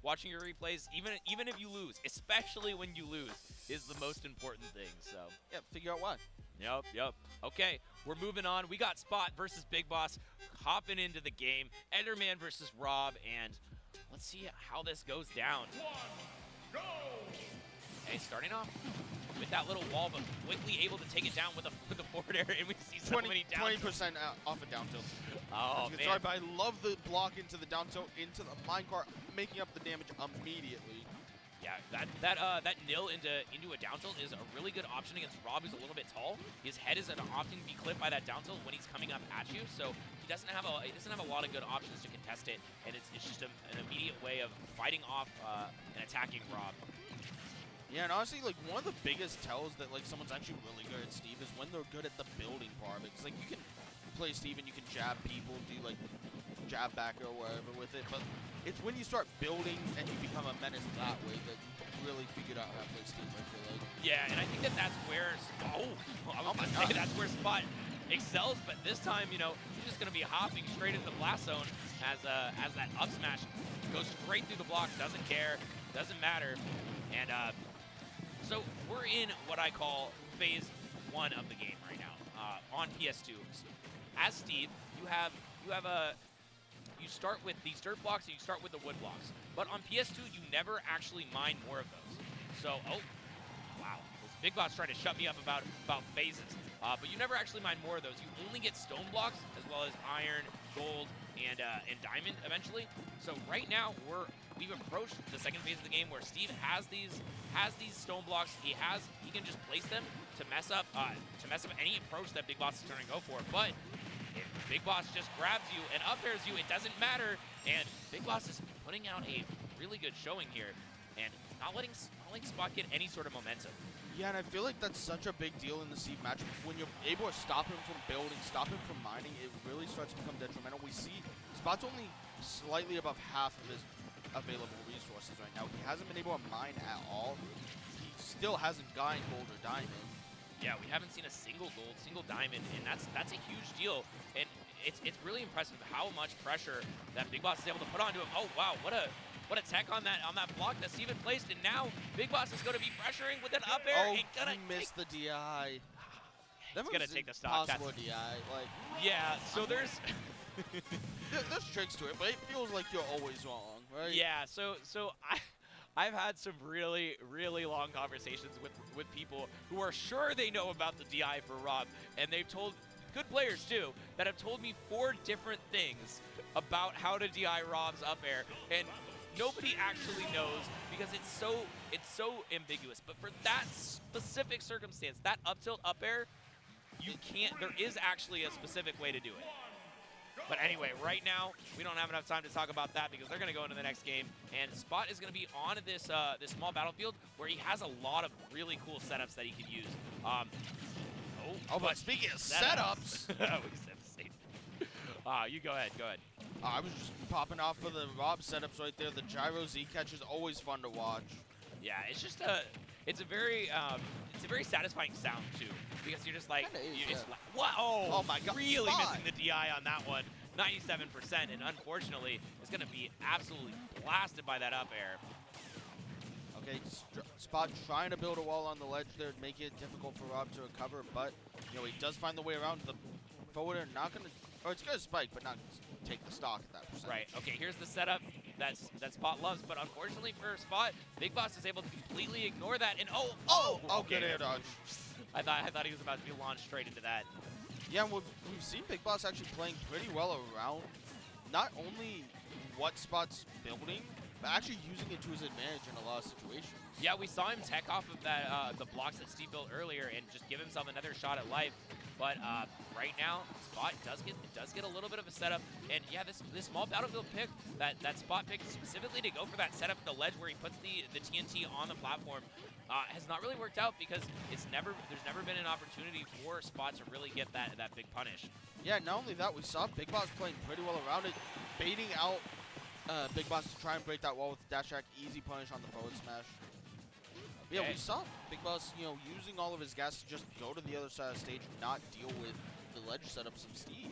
watching your replays, even if you lose, especially when you lose, is the most important thing. So Yeah, figure out why. Yep. Okay, we're moving on. We got Spot versus BigBoss hopping into the game. Enderman versus Rob, and let's see how this goes down. Okay, starting off with that little wall, but quickly able to take it down with a forward air, and we see so many down 20% off of down tilt. Oh, man. Sorry, but I love the block into the down tilt, into the minecart, making up the damage immediately. Yeah, that nil into a down tilt is a really good option against Rob, who's a little bit tall. His head is going to often be clipped by that down tilt when he's coming up at you, so he doesn't have a lot of good options to contest it, and it's just an immediate way of fighting off and attacking Rob. Yeah, and honestly, like, one of the biggest tells that, like, someone's actually really good at Steve is when they're good at the building part. Because, like, you can play Steve and you can jab people, do, like, jab back or whatever with it. But it's when you start building and you become a menace that way that you really figured out how to play Steve, I feel like. Yeah, and I think that's where... Oh my God. That's where Spot excels, but this time, you know, he's just going to be hopping straight into the blast zone as that up smash goes straight through the blocks, doesn't care, doesn't matter. And, so we're in what I call phase 1 of the game right now on PS2. As Steve, you start with these dirt blocks and you start with the wood blocks. But on PS2, you never actually mine more of those. So, oh, wow. This BigBoss trying to shut me up about phases. But you never actually mine more of those. You only get stone blocks as well as iron, gold, and diamond eventually. So right now we've approached the second phase of the game where Steve has these stone blocks. He can just place them to mess up any approach that BigBoss is trying to go for. But if BigBoss just grabs you and up airs you, it doesn't matter. And BigBoss is putting out a really good showing here and not letting Spot get any sort of momentum. Yeah, and I feel like that's such a big deal in the Steve match. When you're able to stop him from building, stop him from mining, it really starts to become detrimental. We see Spot's only slightly above half of his available resources right now. He hasn't been able to mine at all. He still hasn't gotten gold or diamond. Yeah, we haven't seen a single gold, single diamond, and that's a huge deal. And it's really impressive how much pressure that BigBoss is able to put onto him. Oh wow, what a tech on that block that Steven placed, and now BigBoss is going to be pressuring with an up air. Oh, he missed the DI. He's going to take the stock. Possible DI, like. Yeah, so there's tricks to it, but it feels like you're always wrong, right? Yeah, so I've had some really, really long conversations with people who are sure they know about the DI for Rob, and they've told good players too that have told me 4 different things about how to DI Rob's up air, and nobody actually knows because it's so ambiguous. But for that specific circumstance, that up tilt up air, you can't. There is actually a specific way to do it. But anyway, right now, we don't have enough time to talk about that because they're going to go into the next game. And Spot is going to be on this this small battlefield where he has a lot of really cool setups that he could use. But speaking of setups, we said the same. You go ahead. I was just popping off for the Rob setups right there. The gyro Z catch is always fun to watch. Yeah, it's just it's a very satisfying sound too, because you're just like, what? Oh my God! Really missing the DI on that one. 97%, and unfortunately, is going to be absolutely blasted by that up air. Okay, Spot trying to build a wall on the ledge there, making it difficult for Rob to recover, but you know he does find the way around. The forwarder not going to, or it's going to spike, but not take the stock at that percent. Right. Okay. Here's the setup that Spot loves, but unfortunately for Spot, BigBoss is able to completely ignore that. And good air dodge. I thought he was about to be launched straight into that. Yeah, we've seen BigBoss actually playing pretty well around not only what Spot's building, but actually using it to his advantage in a lot of situations. Yeah, we saw him tech off of that the blocks that Steve built earlier and just give himself another shot at life. But right now, Spot does get a little bit of a setup, and yeah, this small battlefield pick that Spot picked specifically to go for that setup at the ledge where he puts the TNT on the platform has not really worked out because there's never been an opportunity for Spot to really get that big punish. Yeah, not only that, we saw BigBoss playing pretty well around it, baiting out BigBoss to try and break that wall with dash attack, easy punish on the forward smash. Okay. Yeah, we saw BigBoss, using all of his gas to just go to the other side of the stage and not deal with the ledge setups of Steve.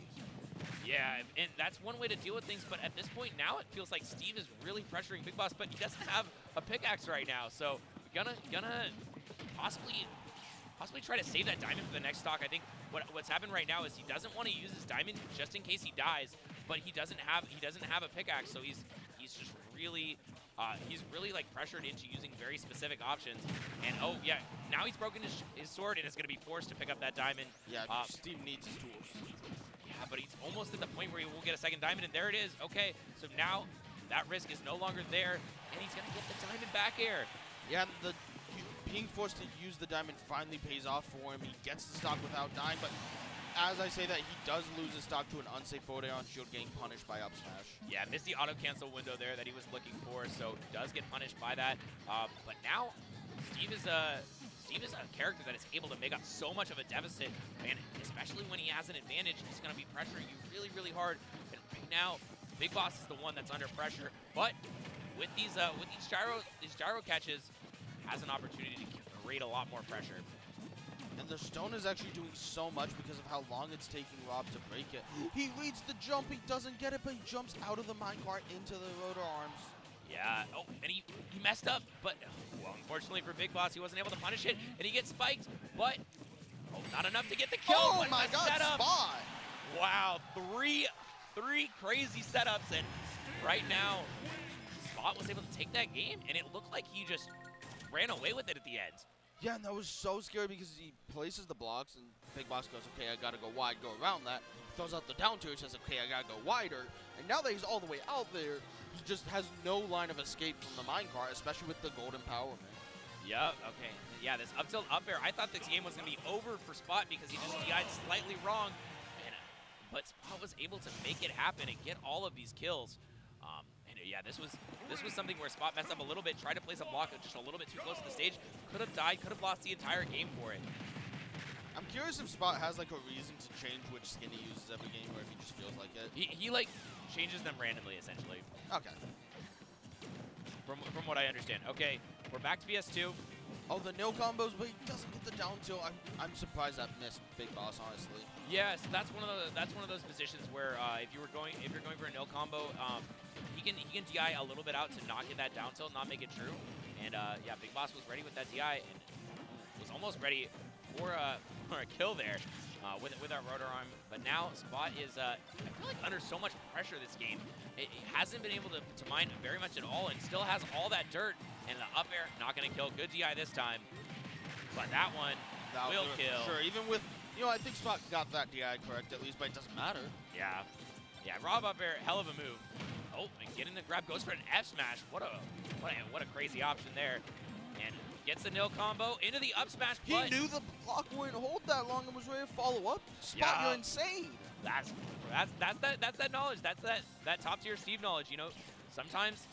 Yeah, and that's one way to deal with things, but at this point now it feels like Steve is really pressuring BigBoss, but he doesn't have a pickaxe right now, so gonna possibly try to save that diamond for the next stock. I think what's happened right now is he doesn't want to use his diamond just in case he dies, but he doesn't have a pickaxe, so he's just really like pressured into using very specific options. And oh yeah, now he's broken his sword and is gonna be forced to pick up that diamond. Yeah, Steve needs his tools. Yeah, but he's almost at the point where he will get a second diamond, and there it is. Okay, so now that risk is no longer there, and he's gonna get the diamond back air. Yeah, being forced to use the diamond finally pays off for him. He gets the stock without dying, but as I say that, he does lose his stock to an unsafe forward on shield, getting punished by up smash. Yeah, missed the auto cancel window there that he was looking for, so does get punished by that. But now Steve is a character that is able to make up so much of a deficit, and especially when he has an advantage, he's going to be pressuring you really, really hard. And right now, BigBoss is the one that's under pressure, but with these gyro catches, has an opportunity to create a lot more pressure. And the stone is actually doing so much because of how long it's taking Rob to break it. He reads the jump, he doesn't get it, but he jumps out of the minecart into the rotor arms. Yeah, oh, and he messed up, but well, unfortunately for BigBoss, he wasn't able to punish it, and he gets spiked, but not enough to get the kill. Oh my god, setup. Spot! Wow, three crazy setups, and right now, Spot was able to take that game, and it looked like he just ran away with it at the end. Yeah, and that was so scary because he places the blocks, and BigBoss goes, okay, I gotta go wide, go around that. He throws out the down tier, says, okay, I gotta go wider. And now that he's all the way out there, he just has no line of escape from the minecart, especially with the gold empowerment. Yep, okay. Yeah, this up tilt up air, I thought this game was gonna be over for Spot because he just DI'd slightly wrong. But Spot was able to make it happen and get all of these kills. And yeah, this was something where Spot messed up a little bit, tried to place a block just a little bit too close to the stage, could have died, could have lost the entire game for it. I'm curious if Spot has like a reason to change which skin he uses every game, or if he just feels like it. He like changes them randomly, essentially. Okay. From what I understand. Okay, we're back to PS2. Oh, the nil combos, but he doesn't get the down tilt. I'm surprised that missed BigBoss, honestly. Yes, that's one of those positions where if you're going for a nil combo, he can DI a little bit out to not get that down tilt, not make it true. And yeah, BigBoss was ready with that DI and was almost ready for a kill there with our rotor arm. But now Spot is I feel like under so much pressure this game. It hasn't been able to mine very much at all, and still has all that dirt. And the up air, not going to kill. Good DI this time. But that one will kill. Sure, even with, I think Spot got that DI correct at least, but it doesn't matter. Yeah. Yeah, Rob up air, hell of a move. Oh, and getting the grab, goes for an F smash. What a crazy option there. And gets the nil combo into the up smash. He knew the block wouldn't hold that long and was ready to follow up. Spot, yeah. You're insane. That's that knowledge. That's that top tier Steve knowledge. Sometimes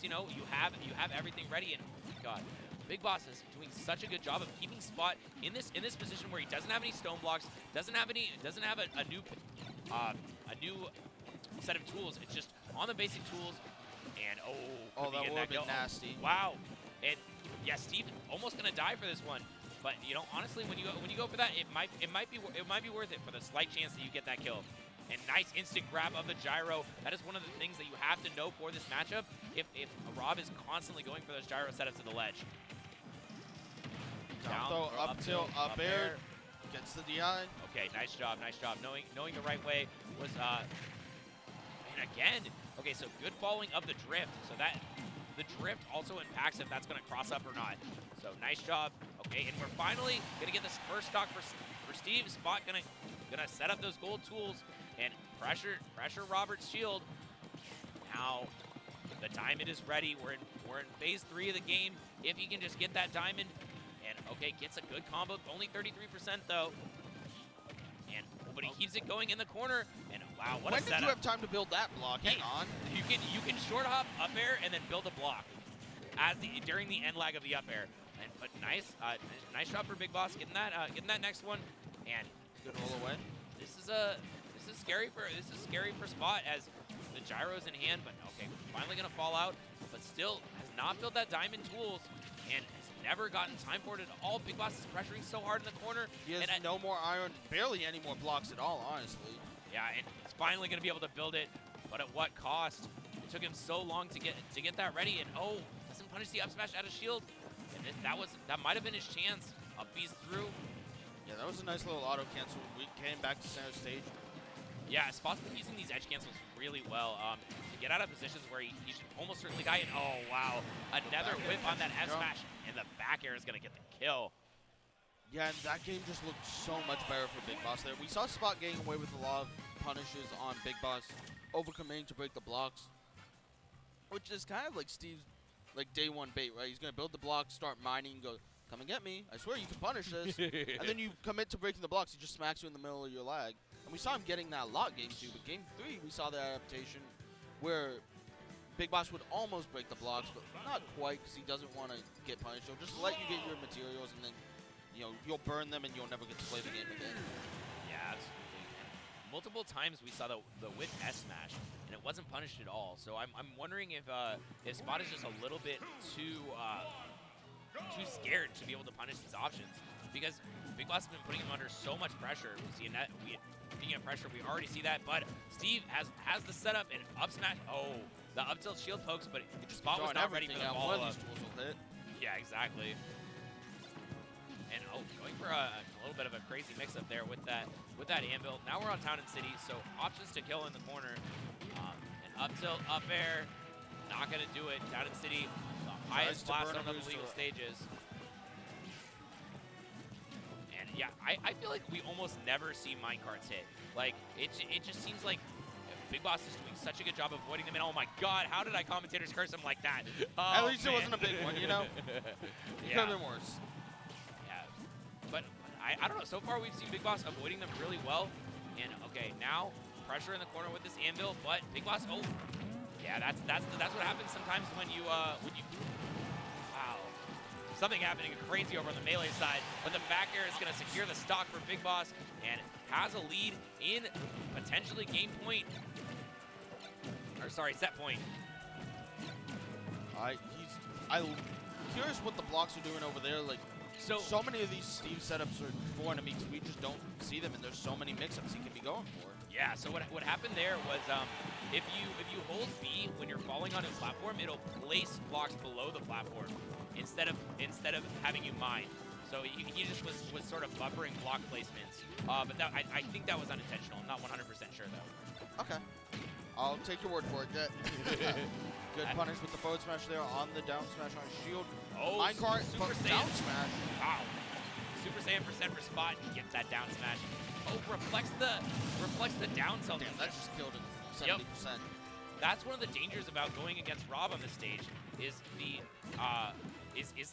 you have everything ready, and oh my god, BigBoss is doing such a good job of keeping Spot in this position where he doesn't have any stone blocks, doesn't have a new set of tools. It's just on the basic tools, and that would have been nasty. Wow, and yeah, Steve almost gonna die for this one. But honestly, when you go for that, it might be worth it for the slight chance that you get that kill. And nice instant grab of the gyro. That is one of the things that you have to know for this matchup. If Rob is constantly going for those gyro setups to the ledge. Down throw, up tilt, up air, gets the DI. Okay, nice job. Knowing the right way was and again. Okay, so good following of the drift. So that the drift also impacts if that's gonna cross up or not. So nice job. Okay, and we're finally gonna get this first stock for Steve. Spot gonna set up those gold tools and pressure Robert's shield. Now the diamond is ready. We're in phase 3 of the game. If he can just get that diamond, and okay, gets a good combo. Only 33% though. And but he keeps it going in the corner. And wow, what a setup! When did you have time to build that block? Hang on. You can short hop up air and then build a block during the end lag of the up air. But nice shot for BigBoss getting that next one. And good roll away. This is scary for Spot as the gyro's in hand, but okay, finally gonna fall out, but still has not built that diamond tools and has never gotten time for it at all. BigBoss is pressuring so hard in the corner. He has no more iron, barely any more blocks at all, honestly. Yeah, and he's finally going to be able to build it, but at what cost? It took him so long to get that ready, and oh, doesn't punish the up smash out of shield. And that might have been his chance. Up B's through. Yeah, that was a nice little auto cancel. We came back to center stage. Yeah, Spot's been using these edge cancels really well to get out of positions where he should almost certainly die. And oh, wow. Another whip on that F smash, and the back air is going to get the kill. Yeah, and that game just looked so much better for BigBoss there. We saw Spot getting away with a lot of punishes on BigBoss, overcommitting to break the blocks, which is kind of like Steve's day one bait, right? He's going to build the blocks, start mining, and go, come and get me. I swear you can punish this. And then you commit to breaking the blocks. He just smacks you in the middle of your lag. And we saw him getting that a lot game 2, but game 3 we saw the adaptation where BigBoss would almost break the blocks, but not quite because he doesn't want to get punished. He'll just let you get your materials, and then you'll burn them and you'll never get to play the game again. Yeah, absolutely. Multiple times we saw the whip S smash, and it wasn't punished at all. So I'm wondering if Spot is just a little bit too scared to be able to punish these options, because BigBoss has been putting him under so much pressure. Speaking of pressure, we already see that, but Steve has the setup and up smash. Oh, the up tilt shield pokes, but Spot was not ready for the follow up. One of these tools will hit. Yeah, exactly. And oh, going for a little bit of a crazy mix-up there with that anvil. Now we're on Town and City, so options to kill in the corner. And up tilt, up air, not gonna do it. Town and City, the highest blast on the legal stages. And yeah, I feel like we almost never see minecarts hit. Like it just seems like BigBoss is doing such a good job avoiding them. And oh my God, how did I commentators curse him like that? Oh, at least it wasn't a big one, you know. It could have been worse. But I don't know. So far, we've seen BigBoss avoiding them really well. And okay, now pressure in the corner with this anvil. But BigBoss, oh, yeah, that's what happens sometimes when you wow, something happening crazy over on the melee side. But the back air is going to secure the stock for BigBoss and has a lead in potentially game point. Or sorry, set point. I'm curious what the blocks are doing over there. Like. So many of these Steve setups are for enemies. We just don't see them, and there's so many mix-ups he can be going for. Yeah. So what happened there was if you hold B when you're falling on a platform, it'll place blocks below the platform instead of having you mine. So he just was sort of buffering block placements. But I think that was unintentional. I'm not 100% sure though. Okay. I'll take your word for it. Good punish with the forward smash there on the down smash on shield. Oh, minecart, Super Saiyan. Down smash. Wow. Super Saiyan % for Spot. He gets that down smash. Oh, reflects the down tilt. Damn, that just killed it 70%. Yep. That's one of the dangers about going against Rob on this stage is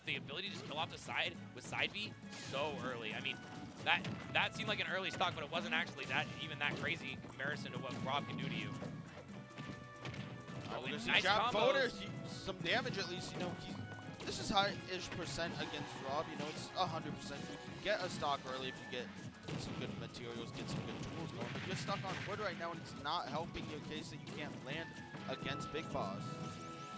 the ability to just kill off the side with side B so early. I mean, that seemed like an early stock, but it wasn't actually even that crazy in comparison to what Rob can do to you. Oh, nice forward, some damage at least. This is high-ish percent against Rob. It's 100%. You can get a stock early if you get some good materials, get some good tools going. But you're stuck on wood right now, and it's not helping your case that you can't land against BigBoss.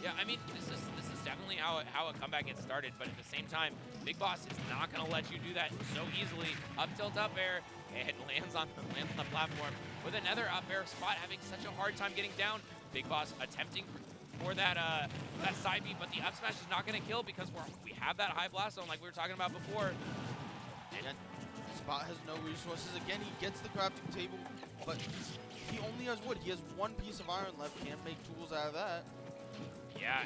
Yeah, I mean, this is definitely how a comeback gets started. But at the same time, BigBoss is not going to let you do that so easily. Up tilt, up air, and lands on the platform with another up air. Spot having such a hard time getting down. BigBoss attempting for that side B, but the up smash is not going to kill because we have that high blast zone like we were talking about before. And Spot has no resources. Again, he gets the crafting table, but he only has wood. He has one piece of iron left. Can't make tools out of that. Yeah,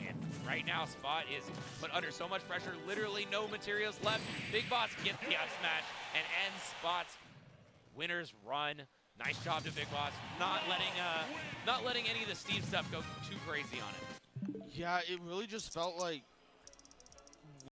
and right now Spot is put under so much pressure. Literally no materials left. BigBoss gets the up smash and ends Spot's winner's run. Nice job to BigBoss, not letting any of the Steve stuff go too crazy on it. Yeah, it really just felt like